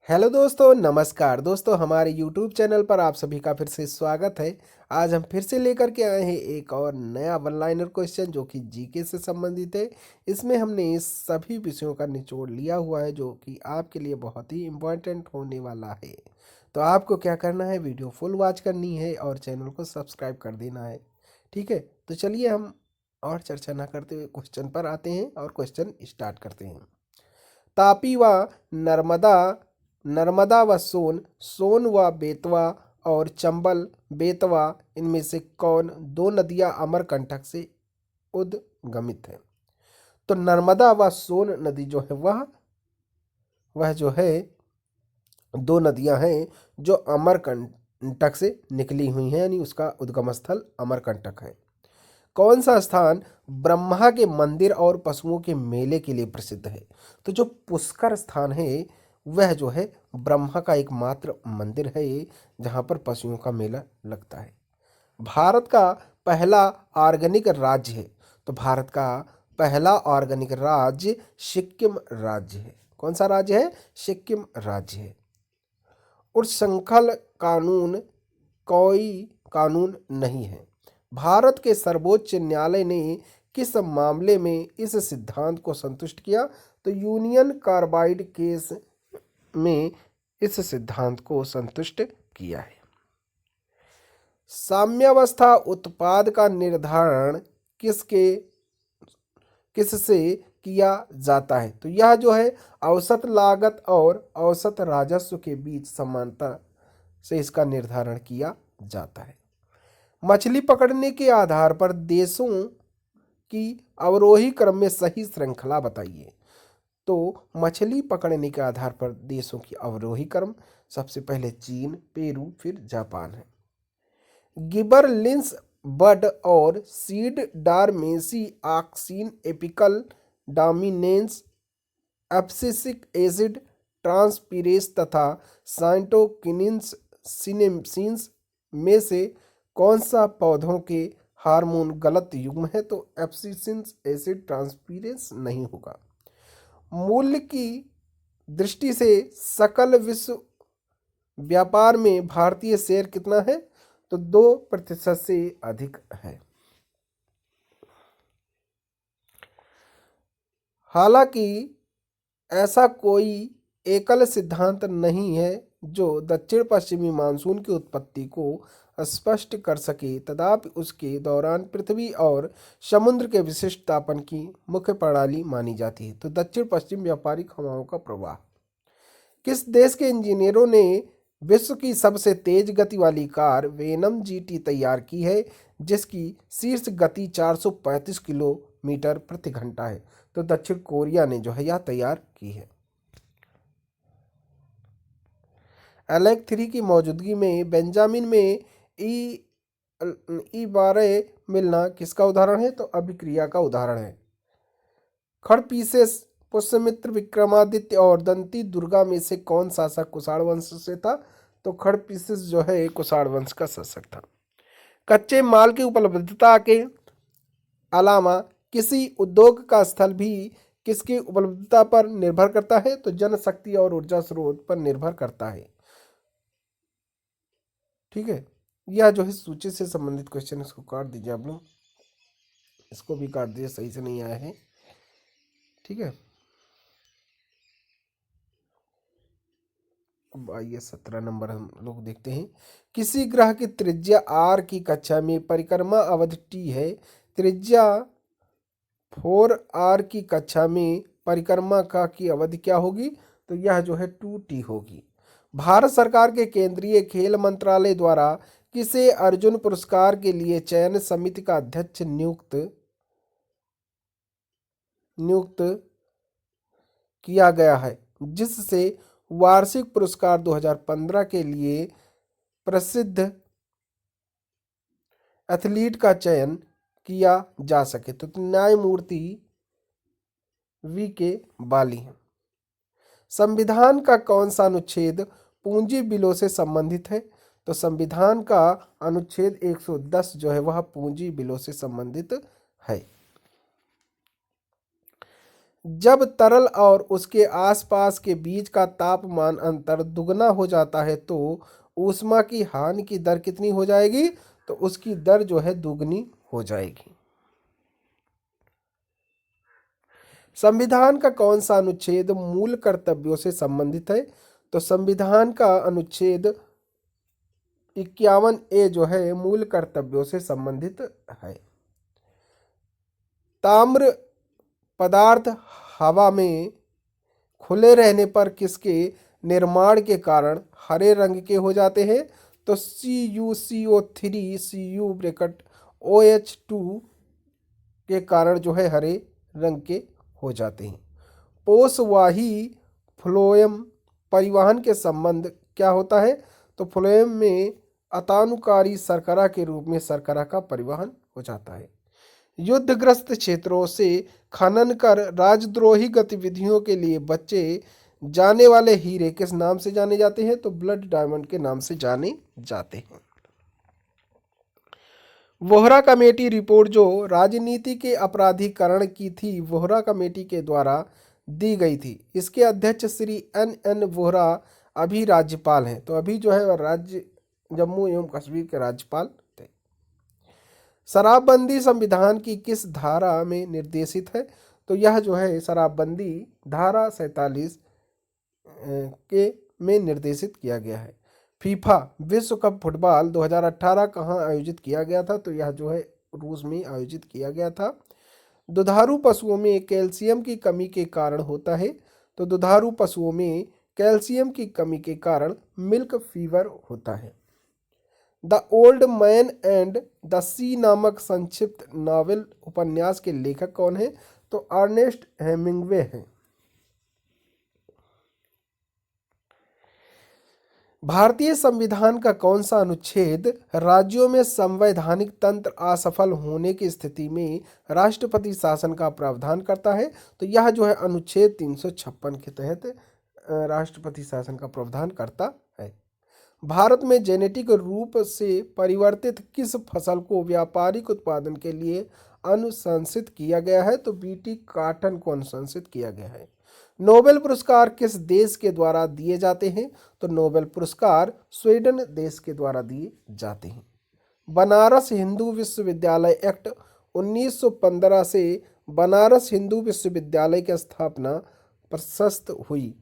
Hello दोस्तों, नमस्कार दोस्तों। हमारे YouTube चैनल पर आप सभी का फिर से स्वागत है। आज हम फिर से लेकर के आए हैं एक और नया वन लाइनर क्वेश्चन जो कि जीके से संबंधित है। इसमें हमने इस सभी विषयों का निचोड़ लिया हुआ है जो कि आपके लिए बहुत ही इम्पोर्टेंट होने वाला है। तो आपको क्या करना है, वीडियो फुल वॉच करनी है और चैनल को सब्सक्राइब कर देना है। ठीक है, तो चलिए हम और चर्चा ना करते हुए क्वेश्चन पर आते हैं और क्वेश्चन स्टार्ट करते हैं। तापी व नर्मदा, नर्मदा व सोन, सोन व बेतवा और चंबल बेतवा, इनमें से कौन दो नदियां अमरकंटक से उद्गमित है? तो नर्मदा व सोन नदी जो है वह जो है दो नदियां हैं जो अमरकंटक से निकली हुई हैं, यानी उसका उद्गम स्थल अमरकंटक है। कौन सा स्थान ब्रह्मा के मंदिर और पशुओं के मेले के लिए प्रसिद्ध है? तो जो पुष्कर स्थान है वह जो है ब्रह्मा का एकमात्र मंदिर है जहां पर पशुओं का मेला लगता है। भारत का पहला ऑर्गेनिक राज्य है। तो भारत का पहला ऑर्गेनिक राज्य सिक्किम राज्य है। कौन सा राज्य है? सिक्किम राज्य है। उच्चश्रृंखल कानून कोई कानून नहीं है। भारत के सर्वोच्च न्यायालय ने किस मामले में इस सिद्धांत को संतुष्ट किया? तो यूनियन कार्बाइड केस में इस सिद्धांत को संतुष्ट किया है। साम्यावस्था उत्पाद का निर्धारण किससे किया जाता है? तो यह जो है औसत लागत और औसत राजस्व के बीच समानता से इसका निर्धारण किया जाता है। मछली पकड़ने के आधार पर देशों की अवरोही क्रम में सही श्रृंखला बताइए। तो मछली पकड़ने के आधार पर देशों की अवरोही क्रम, सबसे पहले चीन, पेरू, फिर जापान है। गिबरलिंस बड और seed dormancy auxin apical dominance, abscisic acid ट्रांसपीरेस तथा साइटोकिनिन्स सिनेम्सिन्स में से कौन सा पौधों के हार्मोन गलत युग्म है? तो एब्सिसिक एसिड ट्रांसपीरेस नहीं होगा। मूल्य की दृष्टि से सकल विश्व व्यापार में भारतीय शेयर कितना है? तो 2% से अधिक है। हालांकि ऐसा कोई एकल सिद्धांत नहीं है जो दक्षिण पश्चिमी मानसून की उत्पत्ति को स्पष्ट कर सके, तथापि उसके दौरान पृथ्वी और समुद्र के विशिष्ट तापन की मुख्य प्रणाली मानी जाती है। तो दक्षिण पश्चिम व्यापारिक हवाओं का प्रवाह। किस देश के इंजीनियरों ने विश्व की सबसे तेज गति वाली कार वेनम जीटी तैयार की है, जिसकी शीर्ष गति 435 किलोमीटर प्रति घंटा है? तो दक्षिण कोरिया ने जो है यह तैयार की है। एलेक 3 की मौजूदगी में बेंजामिन में ई ई बारह मिलना किसका उदाहरण है? तो अभिक्रिया का उदाहरण है। खड़पीसेस पुष्यमित्र, विक्रमादित्य और दंती दुर्गा में से कौन शासक कुषाण वंश से था? तो खड़पीसेस जो है कुषाण वंश का शासक था। कच्चे माल की उपलब्धता के अलावा किसी उद्योग का स्थल भी किसकी उपलब्धता पर निर्भर करता है? तो जनशक्ति और ऊर्जा स्रोत पर निर्भर करता है। ठीक है, यह जो है सूची से संबंधित क्वेश्चन, इसको काट दीजिए आप लोग, इसको भी काट दीजिए, सही से नहीं आया है। ठीक है, अब आइए 17 नंबर हम लोग देखते हैं। किसी ग्रह की त्रिज्या आर की कक्षा में परिक्रमा अवधि टी है, त्रिज्या 4r की कक्षा में परिक्रमा का की अवधि क्या होगी? तो यह जो है 2t होगी। भारत सरकार के केंद्रीय खेल मंत्रालय द्वारा किसे अर्जुन पुरस्कार के लिए चयन समिति का अध्यक्ष नियुक्त किया गया है, जिससे वार्षिक पुरस्कार 2015 के लिए प्रसिद्ध एथलीट का चयन किया जा सके? तो न्यायमूर्ति V.K. बाली हैं। संविधान का कौन सा अनुच्छेद पूंजी बिलों से संबंधित है? तो संविधान का अनुच्छेद 110 जो है वह पूंजी बिलों से संबंधित है। जब तरल और उसके आसपास के बीच का तापमान अंतर दुगना हो जाता है तो ऊष्मा की हानि की दर कितनी हो जाएगी? तो उसकी दर जो है दुगनी हो जाएगी। संविधान का कौन सा अनुच्छेद मूल कर्तव्यों से संबंधित है? तो संविधान का अनुच्छेद 51A जो है मूल कर्तव्यों से संबंधित है। ताम्र पदार्थ हवा में खुले रहने पर किसके निर्माण के कारण हरे रंग के हो जाते हैं? तो CuCO3 Cu ब्रैकेट OH2 के कारण जो है हरे रंग के हो जाते हैं। पोषवाही फ्लोएम परिवहन के संबंध क्या होता है? तो फ्लोएम में अतानुकारी शर्करा के रूप में शर्करा का परिवहन हो जाता है। युद्धग्रस्त क्षेत्रों से खनन कर राजद्रोही गतिविधियों के लिए बचे जाने वाले हीरे किस नाम से जाने जाते हैं? तो ब्लड डायमंड के नाम से जाने जाते हैं। वोहरा कमेटी रिपोर्ट जो राजनीति के अपराधीकरण की थी, वोहरा कमेटी के द्वारा दी गई थी। इसके अध्यक्ष श्री N वोहरा अभी राज्यपाल हैं। तो अभी जो है वह राज्य जम्मू एवं कश्मीर के राज्यपाल थे। शराबबंदी संविधान की किस धारा में निर्देशित है? तो यह जो है शराबबंदी धारा 47 के में निर्देशित किया गया है। फीफा विश्व कप फुटबॉल 2018 कहाँ आयोजित किया गया था? तो यह जो है रूस में आयोजित किया गया था। दुधारू पशुओं में कैल्शियम की कमी के कारण होता है। तो दुधारू पशुओं में कैल्शियम की कमी के कारण मिल्क फीवर होता है। The old man and the sea नामक संक्षिप्त नावल उपन्यास के लेखक कौन है? तो अर्नेस्ट हेमिंग्वे हैं। भारतीय संविधान का कौन सा अनुच्छेद राज्यों में संवैधानिक तंत्र असफल होने की स्थिति में राष्ट्रपति शासन का प्रावधान करता है? तो यह जो है अनुच्छेद 356 के तहत राष्ट्रपति शासन का प्रावधान करता है। भारत में जेनेटिक रूप से परिवर्तित किस फसल को व्यापारिक उत्पादन के लिए अनुशंसित किया गया है? तो बीटी कॉटन को अनुशंसित किया गया है। नोबेल पुरस्कार किस देश के द्वारा दिए जाते हैं? तो नोबेल पुरस्कार स्वीडन देश के द्वारा दिए जाते हैं। बनारस हिंदू विश्वविद्यालय एक्ट 1915 से बनारस हिंदू विश्वविद्यालय की स्थापना प्रशस्त हुई।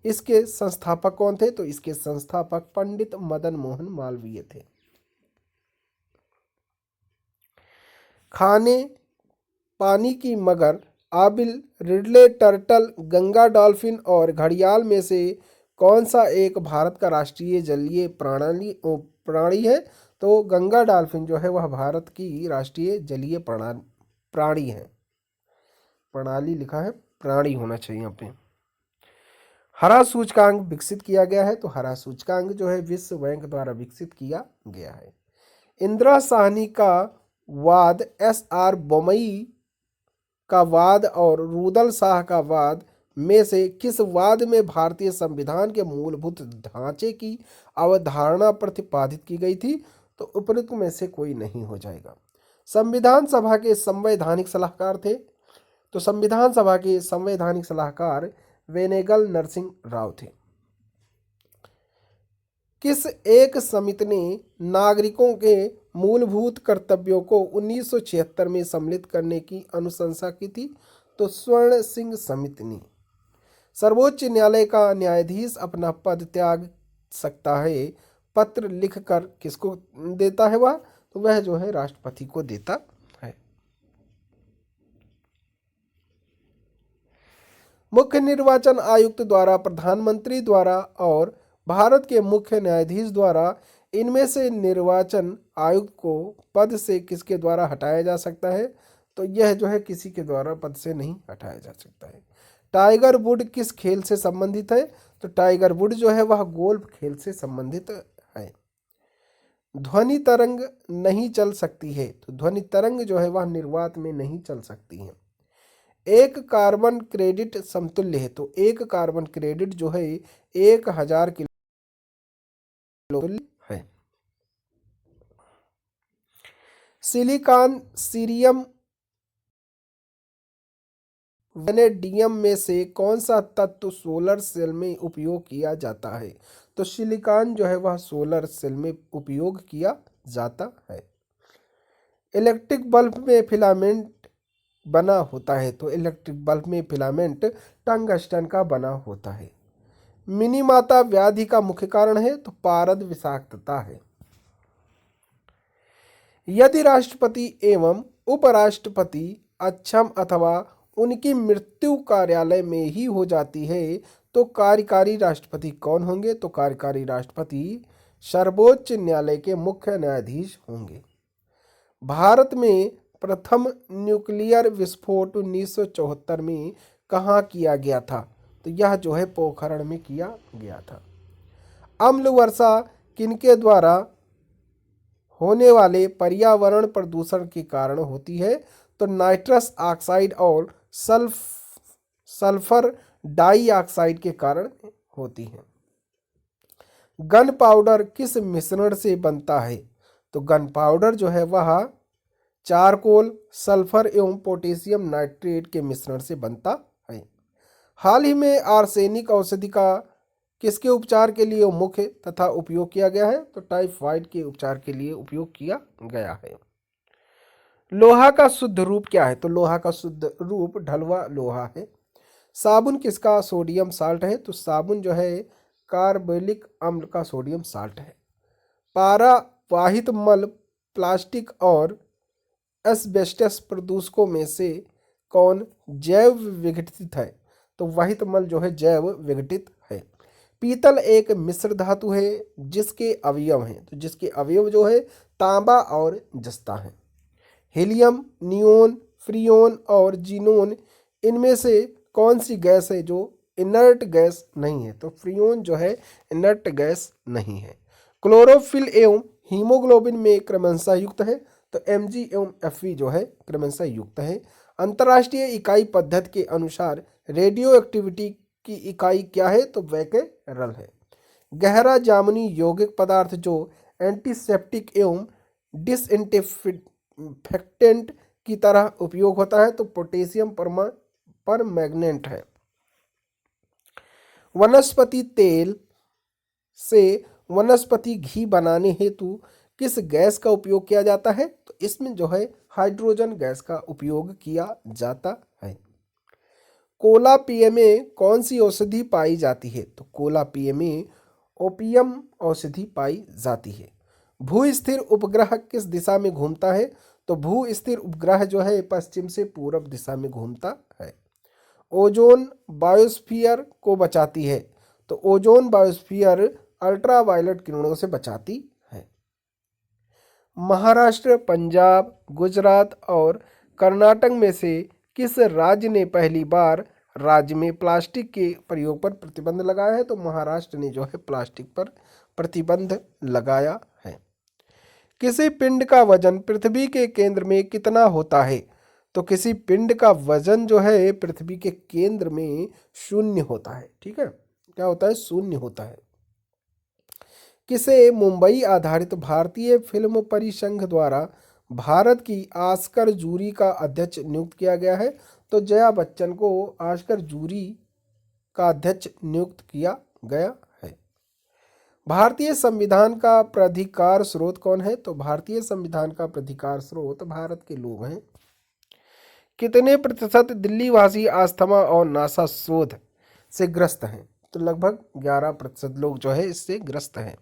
इसके संस्थापक कौन थे? तो इसके संस्थापक पंडित मदन मोहन मालवीय थे। खाने पानी की मगर, आबिल, रिडले टर्टल, गंगा डॉल्फिन और घड़ियाल में से कौन सा एक भारत का राष्ट्रीय जलीय प्राणी है? तो गंगा डॉल्फिन जो है वह भारत की राष्ट्रीय जलीय प्राणी है। प्रणाली लिखा है, प्राणी होना चाहिए यहाँ पे। हरा सूचकांक विकसित किया गया है। तो हरा सूचकांक जो है विश्व बैंक द्वारा विकसित किया गया है। इंदिरा साहनी का वाद, SR बोमई का वाद और रुदल शाह का वाद में से किस वाद में भारतीय संविधान के मूलभूत ढांचे की अवधारणा प्रतिपादित की गई थी? तो उपरोक्त में से कोई नहीं हो जाएगा। संविधान सभा के संवैधानिक सलाहकार थे। तो संविधान सभा के संवैधानिक सलाहकार वेनेगल नरसिंह राव थे। किस एक समिति ने नागरिकों के मूलभूत कर्तव्यों को 1976 में सम्मिलित करने की अनुशंसा की थी? तो स्वर्ण सिंह समिति ने। सर्वोच्च न्यायालय का न्यायाधीश अपना पद त्याग सकता है, पत्र लिखकर किसको देता है वह? तो वह जो है राष्ट्रपति को देता है। मुख्य निर्वाचन आयुक्त द्वारा, प्रधानमंत्री द्वारा और भारत के मुख्य न्यायाधीश द्वारा इनमें से निर्वाचन आयुक्त को पद से किसके द्वारा हटाया जा सकता है? तो यह जो है किसी के द्वारा पद से नहीं हटाया जा सकता है। टाइगर वुड किस खेल से संबंधित है? तो टाइगर वुड जो है वह गोल्फ खेल से संबंधित है। ध्वनि तरंग नहीं चल सकती है। तो ध्वनि तरंग जो है वह निर्वात में नहीं चल सकती है। एक कार्बन क्रेडिट समतुल्य है। तो एक कार्बन क्रेडिट जो है 1000 किलो है। सिलिकॉन सीरियम वेनेडियम में से कौन सा तत्व सोलर सेल में उपयोग किया जाता है? तो सिलिकॉन जो है वह सोलर सेल में उपयोग किया जाता है। इलेक्ट्रिक बल्ब में फिलामेंट बना होता है, तो इलेक्ट्रिक बल्ब में फिलामेंट टंगस्टन का बना होता है। मिनीमाता व्याधि का मुख्य कारण है, तो पारद विषाक्तता है। यदि राष्ट्रपति एवं उपराष्ट्रपति अक्षम अथवा उनकी मृत्यु कार्यालय में ही हो जाती है तो कार्यकारी राष्ट्रपति कौन होंगे? तो कार्यकारी राष्ट्रपति सर्वोच्च न्यायालय के मुख्य न्यायाधीश होंगे। भारत में प्रथम न्यूक्लियर विस्फोट 1974 में कहाँ किया गया था? तो यह जो है पोखरण में किया गया था। अम्ल वर्षा किनके द्वारा होने वाले पर्यावरण प्रदूषण के कारण होती है? तो नाइट्रस ऑक्साइड और सल्फर डाइऑक्साइड के कारण होती है। गन पाउडर किस मिश्रण से बनता है? तो गन पाउडर जो है वह चारकोल, सल्फर एवं पोटेशियम नाइट्रेट के मिश्रण से बनता है। हाल ही में आर्सेनिक औषधि का किसके उपचार के लिए मुख्य तथा उपयोग किया गया है? तो टाइफाइड के उपचार के लिए उपयोग किया गया है। लोहा का शुद्ध रूप क्या है? तो लोहा का शुद्ध रूप ढलुआ लोहा है। साबुन किसका सोडियम साल्ट है? तो साबुन जो है कार्बोलिक अम्ल का सोडियम साल्ट है। पारावाहित मल प्लास्टिक और एस्बेस्टस प्रदूषकों में से कौन जैव विघटित है? तो वाहित मल जो है जैव विघटित है। पीतल एक मिश्र धातु है जिसके अवयव हैं, तो जिसके अवयव जो है तांबा और जस्ता है। हीलियम, नियोन, फ्रियोन और जीनोन इनमें से कौन सी गैस है जो इनर्ट गैस नहीं है? तो फ्रियोन जो है इनर्ट गैस नहीं है। क्लोरोफिल एवं हीमोग्लोबिन में क्रमशः युक्त है, तो Mg एवं Fe जो है क्रमशः युक्त है। अंतर्राष्ट्रीय इकाई पद्धति के अनुसार रेडियो एक्टिविटी की इकाई क्या है? तो बैकेरल है। गहरा जामुनी यौगिक पदार्थ जो एंटीसेप्टिक एवं डिसइंफेक्टेंट की तरह उपयोग होता है, तो पोटेशियम परमैंगनेट है। वनस्पति तेल से वनस्पति घी बनाने हेतु किस गैस का उपयोग किया जाता है? तो इसमें जो है हाइड्रोजन गैस का उपयोग किया जाता है। कोलापिय में कौन सी औषधि पाई जाती है? तो कोलापिय में ओपियम औषधि पाई जाती है। भू स्थिर उपग्रह किस दिशा में घूमता है? तो भू स्थिर उपग्रह जो है पश्चिम से पूर्व दिशा में घूमता है। ओजोन बायोस्फीयर को बचाती है, तो ओजोन बायोस्फीयर अल्ट्रावायलेट किरणों से बचाती है। महाराष्ट्र, पंजाब, गुजरात और कर्नाटक में से किस राज्य ने पहली बार राज्य में प्लास्टिक के प्रयोग पर प्रतिबंध लगाया है? तो महाराष्ट्र ने जो है प्लास्टिक पर प्रतिबंध लगाया है। किसी पिंड का वजन पृथ्वी के केंद्र में कितना होता है? तो किसी पिंड का वजन जो है पृथ्वी के केंद्र में 0 होता है। ठीक है, क्या होता है? 0 होता है। किसे मुंबई आधारित भारतीय फिल्म परिसंघ द्वारा भारत की ऑस्कर जूरी का अध्यक्ष नियुक्त किया गया है? तो जया बच्चन को ऑस्कर जूरी का अध्यक्ष नियुक्त किया गया है। भारतीय संविधान का प्राधिकार स्रोत कौन है? तो भारतीय संविधान का प्राधिकार स्रोत भारत के लोग हैं। कितने प्रतिशत दिल्ली वासी अस्थमा और नासा शोथ से ग्रस्त हैं? तो लगभग 11% लोग जो है इससे ग्रस्त हैं।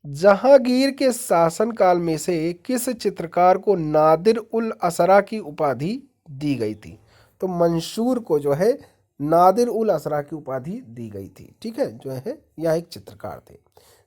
जहांगीर के शासनकाल में से किस चित्रकार को नादिर उल असरा की उपाधि दी गई थी? तो मंसूर को जो है नादिर उल असरा की उपाधि दी गई थी। ठीक है, जो है यह एक चित्रकार थे।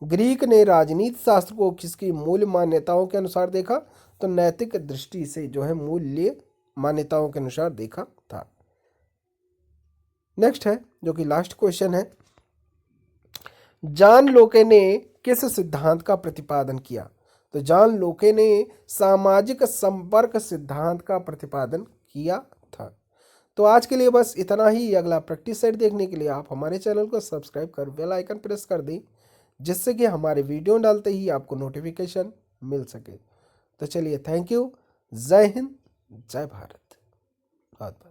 ग्रीक ने राजनीति शास्त्र को किसकी मूल मान्यताओं के अनुसार देखा? तो नैतिक दृष्टि से जो है मूल्य मान्यताओं के अनुसार देखा था। नेक्स्ट है जो कि लास्ट क्वेश्चन है, जॉन लोके ने किस सिद्धांत का प्रतिपादन किया? तो जॉन लोके ने सामाजिक संपर्क सिद्धांत का प्रतिपादन किया था। तो आज के लिए बस इतना ही। अगला प्रैक्टिस सेट देखने के लिए आप हमारे चैनल को सब्सक्राइब कर बेल आइकन प्रेस कर दें, जिससे कि हमारे वीडियो डालते ही आपको नोटिफिकेशन मिल सके। तो चलिए, थैंक यू। जय हिंद, जय भारत। बहुत बहुत